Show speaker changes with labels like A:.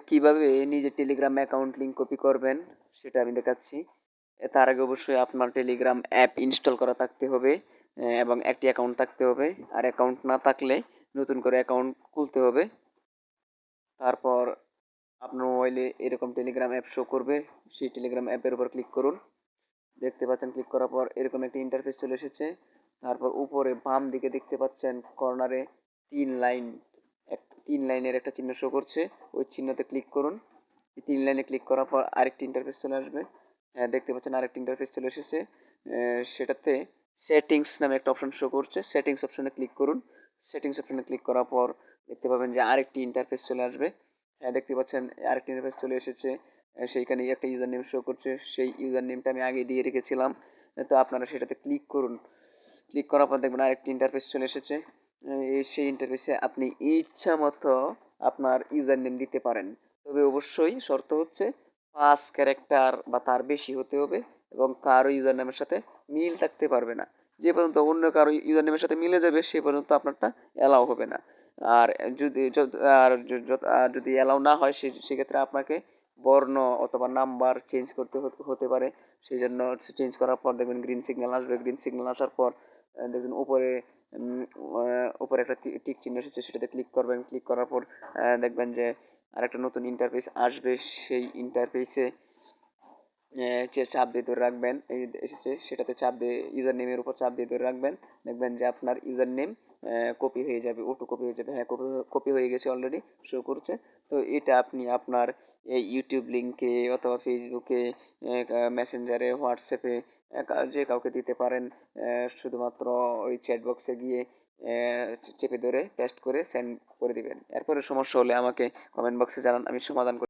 A: কিভাবে নিজের Telegram account link copy করবেন সেটা আমি দেখাচ্ছি। তার আগে অবশ্যই আপনার টেলিগ্রাম অ্যাপ ইনস্টল করা থাকতে হবে, এবং একটি অ্যাকাউন্ট থাকতে হবে। আর অ্যাকাউন্ট না থাকলে নতুন করে অ্যাকাউন্ট খুলতে হবে। তারপর আপনার মোবাইলে এরকম টেলিগ্রাম অ্যাপ শো করবে, সেই টেলিগ্রাম অ্যাপের উপর ক্লিক করুন। দেখতে পাচ্ছেন ক্লিক করার পর এরকম একটা ইন্টারফেস চলে এসেছে। তারপর উপরে বাম দিকে দেখতে পাচ্ছেন কর্নারে 3 লাইন, 3 লাইনের একটা চিহ্ন শো করছে, ওই চিহ্নতে ক্লিক করুন। এই 3 লাইনে ক্লিক করার পর আরেকটি ইন্টারফেস চলে আসবে। হ্যাঁ, দেখতে পাচ্ছেন আরেকটি ইন্টারফেস চলে এসেছে। সেটাতে সেটিংস নামে একটা অপশন শো করছে, সেটিংস অপশনে ক্লিক করুন। সেটিংস অপশনে ক্লিক করার পর দেখতে পাবেন যে আরেকটি ইন্টারফেস চলে আসবে। হ্যাঁ, দেখতে পাচ্ছেন আরেকটি ইন্টারফেস চলে এসেছে। সেইখানে একটা ইউজার নেম শো করছে, সেই ইউজার নেমটা আমি আগে দিয়ে রেখেছিলাম। তো আপনারা সেটাতে ক্লিক করুন। ক্লিক করার পর দেখবেন আরেকটি ইন্টারফেস চলে এসেছে। সেই ইন্টারফেসে আপনি ইচ্ছা মতো আপনার ইউজার নেম দিতে পারেন, তবে অবশ্যই শর্ত হচ্ছে 5 ক্যারেক্টার বা তার বেশি হতে হবে, এবং কারো ইউজার নামের সাথে মিল থাকতে পারবে না। যে পর্যন্ত অন্য কারো ইউজার নেমের সাথে মিলে যাবে সে পর্যন্ত আপনারটা অ্যালাউ হবে না। আর যদি আর যদি অ্যালাউ না হয় সেক্ষেত্রে আপনাকে বর্ণ অথবা নাম্বার চেঞ্জ করতে হতে পারে। সেই জন্য চেঞ্জ করার পর দেখবেন গ্রিন সিগন্যাল আসবে। গ্রিন সিগন্যাল আসার পর দেখবেন উপরে উম, উপরে একটা টিক চিহ্ন এসেছে, সেটাতে ক্লিক করবেন। ক্লিক করার পর দেখবেন যে আরেকটা নতুন ইন্টারফেস আসবে। সেই ইন্টারফেসে যে চাপ দিয়ে ধরে রাখবেন, এই এসেছে সেটাতে চাপ দিয়ে ইউজার নেমের উপর চাপ দিয়ে ধরে রাখবেন। দেখবেন যে আপনার ইউজার নেম কপি হয়ে যাবে, অটো কপি হয়ে যাবে। হ্যাঁ, কপি হয়ে গেছে, অলরেডি শো করছে। তো এটা আপনি আপনার এই ইউটিউব লিঙ্কে অথবা ফেসবুকে, মেসেঞ্জারে, হোয়াটসঅ্যাপে যে কাউকে দিতে পারেন। শুধুমাত্র ওই চ্যাট বক্সে গিয়ে চেপে ধরে পেস্ট করে সেন্ড করে দিবেন। এরপরে সমস্যা হলে আমাকে কমেন্ট বক্সে জানান, আমি সমাধান